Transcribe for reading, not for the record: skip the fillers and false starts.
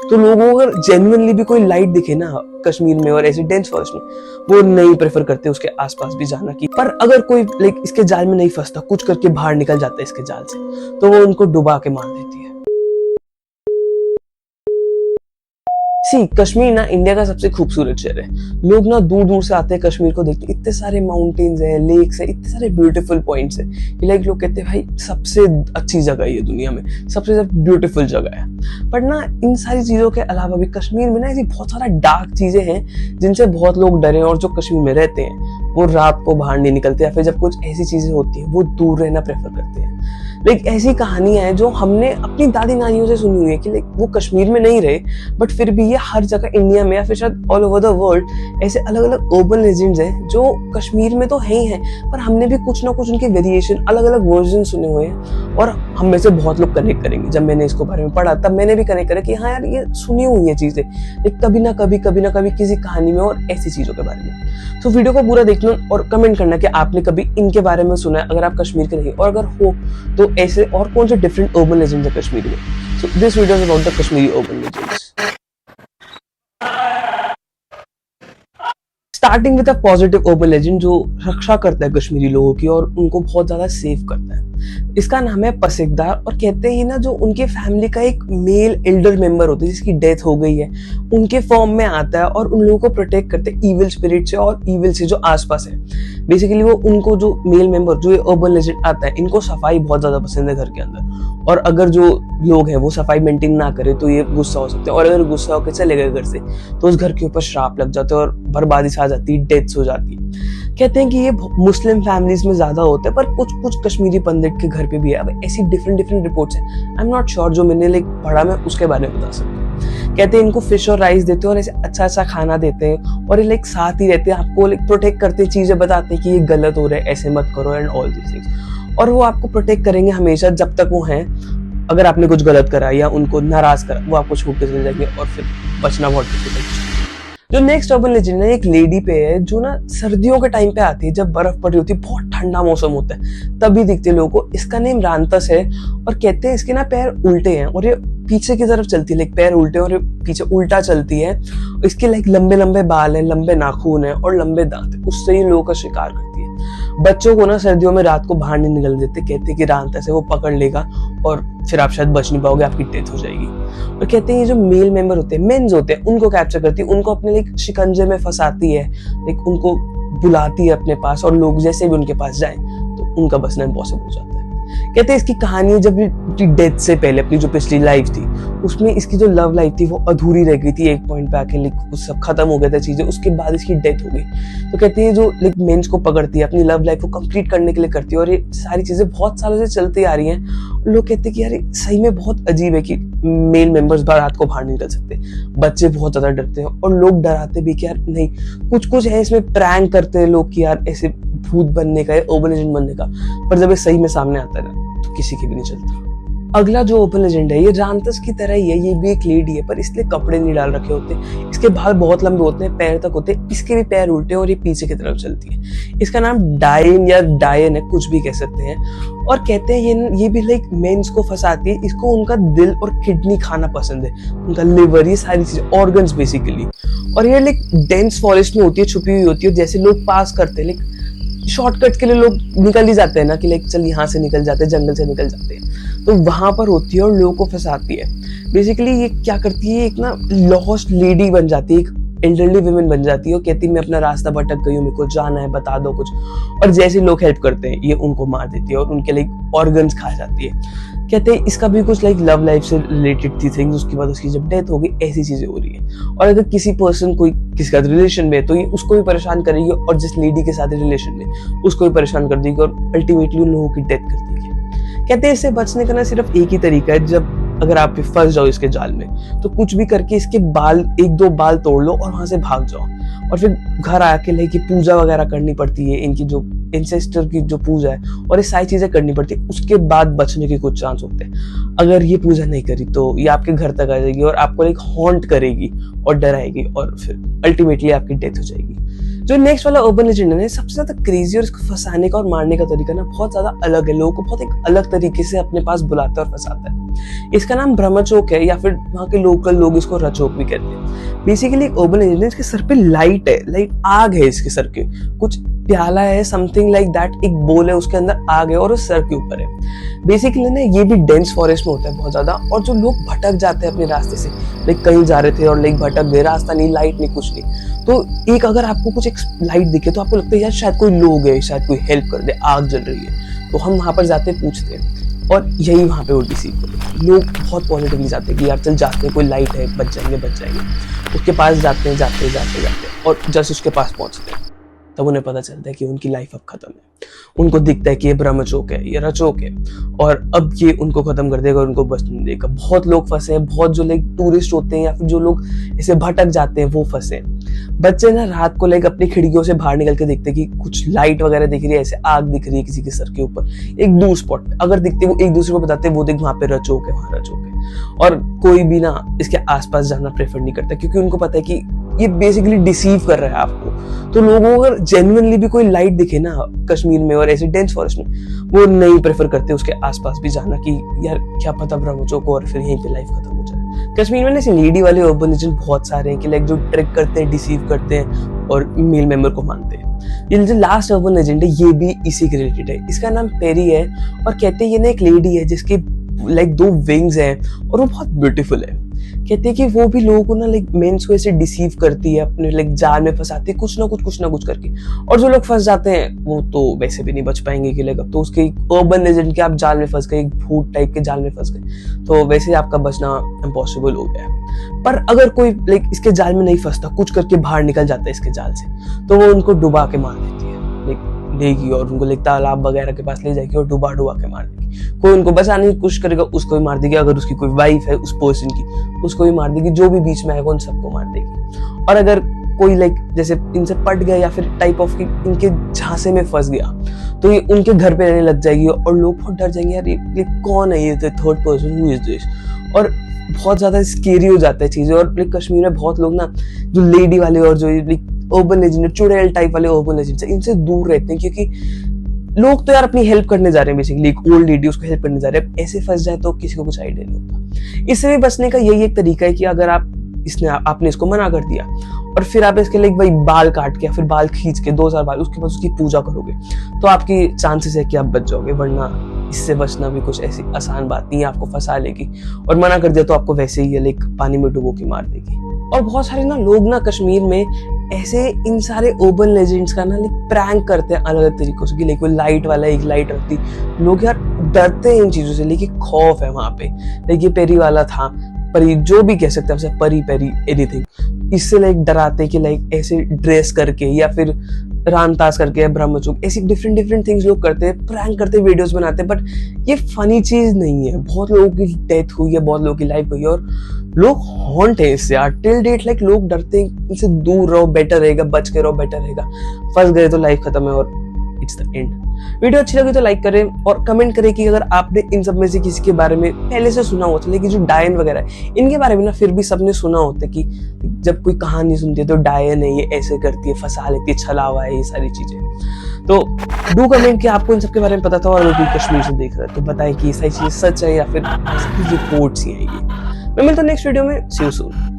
तो लोगों को अगर जेन्युइनली भी कोई लाइट दिखे ना कश्मीर में और ऐसे डेंस फॉरेस्ट में, वो नहीं प्रेफर करते उसके आसपास भी जाना की। पर अगर कोई लाइक इसके जाल में नहीं फंसता, कुछ करके बाहर निकल जाता है इसके जाल से, तो वो उनको डुबा के मार देती है। कश्मीर ना इंडिया का सबसे खूबसूरत शहर है। लोग ना दूर दूर से आते हैं कश्मीर को देखते। इतने सारे माउंटेन्स हैं, लेक्स हैं, इतने सारे ब्यूटीफुल पॉइंट्स हैं कि लाइक लोग कहते हैं भाई सबसे अच्छी जगह है ये दुनिया में, सबसे ब्यूटीफुल जगह है। बट ना इन सारी चीजों के अलावा भी कश्मीर में ना ऐसी बहुत सारा डार्क चीजें हैं जिनसे बहुत लोग डरे, और जो कश्मीर में रहते हैं वो रात को बाहर नहीं निकलते, या फिर जब कुछ ऐसी चीजें होती है वो दूर रहना प्रेफर करते हैं। लाइक ऐसी कहानियां हैं जो हमने अपनी दादी नानियों से सुनी हुई है कि लाइक वो कश्मीर में नहीं रहे, बट फिर भी ये हर जगह इंडिया में या फिर शायद ऑल ओवर द वर्ल्ड ऐसे अलग अलग अर्बन लेजेंड्स हैं जो कश्मीर में तो है ही हैं, पर हमने भी कुछ ना कुछ उनके वेरिएशन, अलग अलग वर्जन सुने हुए हैं। और हम में से बहुत लोग कनेक्ट करेंगे, जब मैंने इसको बारे में पढ़ा तब मैंने भी कनेक्ट करा कि हाँ यार ये सुनी हुई है चीजें कभी ना कभी किसी कहानी में और ऐसी चीजों के बारे में। तो वीडियो को पूरा देखना और कमेंट करना कि आपने कभी इनके बारे में सुना है, अगर आप कश्मीर के नहीं, और अगर हो तो ऐसे और कौन से डिफरेंट अर्बन लेजेंड्स है कश्मीर में। So this video is about the Kashmiri urban legends. Starting with a positive urban legend जो रक्षा करता है कश्मीरी लोगों की और उनको बहुत ज्यादा सेव करता है। इसका नाम है पसिकदार, और कहते हैं ना जो उनके फैमिली का एक मेल एल्डर मेंबर होता है जिसकी डेथ हो गई है, उनके फॉर्म में आता है और उन लोगों को प्रोटेक्ट करते हैं ईविल स्पिरिट से और ईविल से जो आसपास है। बेसिकली वो उनको जो मेल मेंबर जो ये अर्बन लेजेंड आता है, इनको सफाई बहुत ज्यादा पसंद है घर के अंदर, और अगर जो लोग हैं वो सफाई मेंटेन ना करे तो ये गुस्सा हो सकते हैं, और अगर गुस्सा होकर चले गए घर से तो उस घर के ऊपर श्राप लग जाते हैं और बर्बादी सा जाती है, डेथ्स हो जाती है। कहते हैं कि ये मुस्लिम फैमिलीज में ज्यादा होता है, पर कुछ कुछ कश्मीरी पंडित के घर पे भी है। अब ऐसी डिफरेंट रिपोर्ट्स हैं, आई एम नॉट श्योर, जो मैंने लाइक पढ़ा मैं उसके बारे में बता सकता हूँ। कहते हैं इनको फिश और राइस देते हैं और ऐसे अच्छा अच्छा खाना देते हैं, और ये लाइक साथ ही रहते हैं, आपको लाइक प्रोटेक्ट करते हैं, चीजें बताते हैं कि ये गलत हो रहा है, ऐसे मत करो एंड ऑल दिस थिंग्स। और वो आपको प्रोटेक्ट करेंगे हमेशा जब तक वो हैं। अगर आपने कुछ गलत करा या उनको नाराज करा, वो आपको छोड़ के चले जाएंगे और फिर बचना बहुत डिफिकल्ट है। जो नेक्स्ट अर्बन लेजेंड है एक लेडी पे है जो ना सर्दियों के टाइम पे आती है, जब बर्फ पड़ी होती है, बहुत ठंडा मौसम होता है, तभी दिखते हैं लोगों को। इसका नेम रांतस है, और कहते हैं इसके ना पैर उल्टे हैं और ये पीछे की तरफ चलती है, लाइक पैर उल्टे और ये पीछे उल्टा चलती है। इसके लाइक लंबे लंबे बाल हैं, लंबे नाखून हैं और लंबे दांत हैं, उससे ही लोगों का शिकार करती है। बच्चों को ना सर्दियों में रात को बाहर नहीं निकल देते, कहते हैं कि रांतस है वो पकड़ लेगा और फिर आप शायद बच नहीं पाओगे, आपकी डेथ हो जाएगी। और कहते हैं ये जो मेल मेंबर होते हैं, मेंस होते हैं, उनको कैप्चर करती है, उनको अपने लाइक शिकंजे में फंसाती है, लाइक उनको बुलाती है अपने पास, और लोग जैसे भी उनके पास जाएं तो उनका बचना इम्पॉसिबल हो जाता है। कहते हैं इसकी कहानी जब डेथ से पहले अपनी जो पिछली लाइफ थी उसमें इसकी जो लव लाइफ थी वो अधूरी रह गई थी, एक पॉइंट पे आके लाइक सब खत्म हो गया था चीजें, उसके बाद इसकी डेथ हो गई। तो कहते हैं जो लाइक मेंस को पकड़ती है, अपनी लव लाइफ को कंप्लीट करने के लिए करती है, और ये सारी चीजें बहुत सालों से चलती आ रही हैं। लोग कहते हैं कि यार सही में बहुत अजीब है कि मेल मेंबर्स रात को बाहर नहीं निकल सकते, बच्चे बहुत ज्यादा डरते हैं, और लोग डराते भी कि यार नहीं, कुछ कुछ है इसमें प्रैंक करते हैं लोग कि यार ऐसे भूत बनने का या अर्बन लेजेंड बनने का, पर जब ये सही में सामने आता है ना तो किसी की भी नहीं चलता। अगला जो अर्बन लेजेंड है ये रांतस की तरह ही है, ये भी एक लेडी है, पर इसलिए कपड़े नहीं डाल रखे होते, इसके बाल बहुत लंबे होते हैं, पैर तक होते हैं, इसके भी पैर उल्टे और ये पीछे की तरफ चलती है। इसका नाम डायन या डायन है, कुछ भी कह सकते हैं। और कहते हैं ये भी लाइक मेंस को फंसाती है, इसको उनका दिल और किडनी खाना पसंद है, उनका लिवर, ये सारी चीजें, ऑर्गन्स बेसिकली। और ये लाइक डेंस फॉरेस्ट में होती है, छुपी हुई होती है, जैसे लोग पास करते हैं, लाइक शॉर्टकट के लिए लोग निकल ही जाते हैं ना कि लाइक चल यहाँ से निकल जाते हैं, जंगल से निकल जाते हैं, तो वहां पर होती है और लोगों को फंसाती है। बेसिकली ये क्या करती है, एक ना लॉस्ट लेडी बन जाती है, एक एल्डरली वुमेन बन जाती है, और कहती है मैं अपना रास्ता भटक गई हूँ, मेरे को जाना है, बता दो कुछ। और जैसे लोग हेल्प करते हैं ये उनको मार देती है और उनके लाइक ऑर्गन्स खा जाती है। कहते हैं इसका भी कुछ लाइक लव लाइफ से रिलेटेड थी थिंग्स, उसके बाद उसकी जब डेथ हो गई, ऐसी चीजें हो रही है। और अगर किसी पर्सन कोई किसी का रिलेशन में है तो ये उसको भी परेशान करेगी, और जिस लेडी के साथ रिलेशन में उसको भी परेशान कर देगी, और अल्टीमेटली उन लोगों की डेथ कर देगी। कहते हैं इससे बचने का ना सिर्फ एक ही तरीका है, जब अगर आप फंस जाओ इसके जाल में तो कुछ भी करके इसके बाल, एक दो बाल तोड़ लो और वहां से भाग जाओ, और फिर घर आके लाइक पूजा वगैरह करनी पड़ती है, इनकी जो एंसेस्टर की जो पूजा है और ये सारी चीजें करनी पड़ती है, उसके बाद बचने के कुछ चांस होते हैं। अगर ये पूजा नहीं करी तो ये आपके घर तक आ जाएगी और आपको लाइक हॉन्ट करेगी और डराएगी, और फिर अल्टीमेटली आपकी डेथ हो जाएगी। जो नेक्स्ट वाला अर्बन लेजेंड है सबसे ज्यादा क्रेजी, और इसको फंसाने का और मारने का तरीका ना बहुत ज्यादा अलग है, लोगों को बहुत एक अलग तरीके से अपने पास बुलाता है और फंसाता है। इसका नाम ब्रह्मचोक है, या फिर वहाँ के लोकल लोग इसको रचोक भी कहते हैं। बेसिकली एक अर्बन लेजेंड है, इसके सर पे लाइट है, लाइक आग है इसके सर के, कुछ प्याला है, समथिंग लाइक दैट, एक बोल है, उसके अंदर आग है और उस सर के ऊपर है। बेसिकली ना ये भी डेंस फॉरेस्ट में होता है बहुत ज्यादा, और जो लोग भटक जाते हैं अपने रास्ते से, लाइक कहीं जा रहे थे और लाइक भटक गए, रास्ता नहीं, लाइट नहीं, कुछ नहीं, तो एक अगर आपको कुछ एक लाइट दिखे तो आपको लगता है यार शायद कोई लोग है, शायद कोई हेल्प कर दे, आग जल रही है, तो हम वहां पर जाते पूछते हैं, और यही वहां पे वो डिसीव होते। लोग बहुत पॉजिटिवली जाते हैं कि यार चल जाते हैं, कोई लाइट है, बच जाएंगे। उसके पास जाते हैं, जाते और जस्ट उसके पास पहुंचते हैं तब उन्हें पता चलता है कि उनकी लाइफ अब खत्म है। उनको दिखता है कि ये ब्रह्मचोक है, ये रचोक है, और अब ये उनको खत्म कर देगा और उनको बचने नहीं देगा। बहुत लोग फंसे हैं, बहुत जो लाइक टूरिस्ट होते हैं या फिर जो लोग ऐसे भटक जाते हैं वो फंसे हैं। बच्चे ना रात को लाइक अपनी खिड़कियों से बाहर निकल के देखते हैं कि कुछ लाइट वगैरह दिख रही है, ऐसे आग दिख रही है किसी के सर के ऊपर एक दूर स्पॉट पे। अगर दिखते वो एक दूसरे को बताते वो देख वहां पे रचोक है, वहां रचोक है। और कोई भी ना इसके आसपास जाना प्रेफर नहीं करता, क्योंकि उनको पता है कि ये बेसिकली डिसीव कर रहा है आपको। तो लोगों को अगर जेन्युइनली भी कोई लाइट दिखे ना कश्मीर में और ऐसे डेंस फॉरेस्ट में, वो नहीं प्रेफर करते उसके आसपास भी जाना कि यार क्या पता ब्रह्मचोक और फिर यहीं पे लाइफ खत्म हो जाए। कश्मीर में ना ऐसे लेडी वाले अर्बन लेजेंड बहुत सारे हैं कि लाइक जो ट्रेक करते हैं, डिसीव करते हैं और मेल मेंबर को मानते हैं। ये जो लास्ट अर्बन लेजेंड है ये भी इसी के रिलेटेड है। इसका नाम पेरी है, और कहते हैं ये ना एक लेडी है जिसकी लाइक 2 विंग्स हैं और वो बहुत ब्यूटीफुल है। कहते हैं कि वो भी लोगों को ना लाइक मेंस को ऐसे डिसीव करती है, अपने लाइक जाल में फंसाती है, कुछ ना कुछ करके। और जो लोग फंस जाते हैं वो तो वैसे भी नहीं बच पाएंगे कि लाइक अब तो उसके अर्बन लेजेंड के आप जाल में फंस गए, एक भूत टाइप के जाल में फंस गए, तो वैसे ही आपका बचना इम्पॉसिबल हो गया है। पर अगर कोई लाइक इसके जाल में नहीं फंसता, कुछ करके बाहर निकल जाता है इसके जाल से, तो वो उनको डुबा के मार देती है, लाइक लेगी और उनको लाइक तालाब वगैरह के पास ले जाएगी और डुबा के मार देगी। कोई उनको बचाने की कोशिश करेगा, उसको भी मार देगी। अगर उसकी कोई वाइफ है उस पर्सन की, उसको भी मार देगी। जो भी बीच में आएगा उन सबको मार देगी। और अगर कोई लाइक जैसे इनसे पट गया या फिर टाइप ऑफ की इनके झांसे में फंस गया, तो ये उनके घर पे रहने लग जाएगी और लोग बहुत डर जाएंगे, यार ये कौन है, ये third person, who is this. और बहुत ज्यादा स्केरी हो जाता है चीजें। और कश्मीर में बहुत लोग ना जो लेडी वाले और जो अर्बन लेजेंड, चुड़ैल टाइप वाले अर्बन लेजेंड इनसे दूर रहते हैं, क्योंकि लोग तो यार अपनी हेल्प करने जा रहे हैं, बेसिकली एक ओल्ड लेडी उसको हेल्प करने जा रहे हैं, ऐसे फंस जाए तो किसी को कुछ आइडिया नहीं होता। इससे भी बचने का यही एक तरीका है कि अगर आपने इसको मना कर दिया और फिर आप इसके लिए भाई बाल काट के या फिर बाल खींच के 2000 बाल उसके बाद उसकी पूजा करोगे, तो आपकी चांसेस है कि आप बच जाओगे। वरना इससे बचना भी कुछ ऐसी आसान बात नहीं है, आपको फंसा लेगी। और मना कर दिया तो आपको वैसे ही लाइक पानी में डुबो के मार देगी। और बहुत सारे ना लोग ना कश्मीर में ऐसे इन सारे अर्बन लेजेंड्स का ना लाइक प्रैंक करते हैं अलग अलग तरीकों से, कि लाइक वो लाइट वाला एक लाइट रखती, लोग यार डरते हैं इन चीजों से, लेकिन खौफ है वहां पे। लाइक ये पेरी वाला था, परी जो भी कह सकते हैं, परी एनीथिंग, इससे लाइक डराते कि लाइक ऐसे ड्रेस करके या फिर रामतास करके या ब्रह्मचोक, ऐसी डिफरेंट थिंग्स लोग करते हैं, प्रैंक करते हैं, वीडियोस बनाते हैं। बट ये फनी चीज नहीं है। बहुत लोगों की डेथ हुई है, बहुत लोगों की लाइफ हुई है, और लोग हॉन्ट है इससे यार टिल डेट। लाइक लोग डरते हैं, इनसे दूर रहो बेटर रहेगा, बच के रहो बेटर रहेगा। फंस गए तो लाइफ खत्म है और इट्स द एंड। वीडियो अच्छी लगी तो लाइक करें और कमेंट करें कि अगर आपने इन सब में से किसी के बारे में पहले से सुना होता, लेकिन जो डायन वगैरह है इनके बारे में ना फिर भी सबने सुना होता है कि जब कोई कहानी सुनती है तो डायन है, ये ऐसे करती है, फंसा लेती है, छलावा है, ये सारी चीजें। तो डू कमेंट कि आपको इन सब के बारे में पता था और कोई कश्मीर से देख रहा है तो बताएं कि ये सारी चीजें सच है या फिर रिपोर्ट्स ही है। मैं मिलता हूं नेक्स्ट वीडियो में। सी यू सून।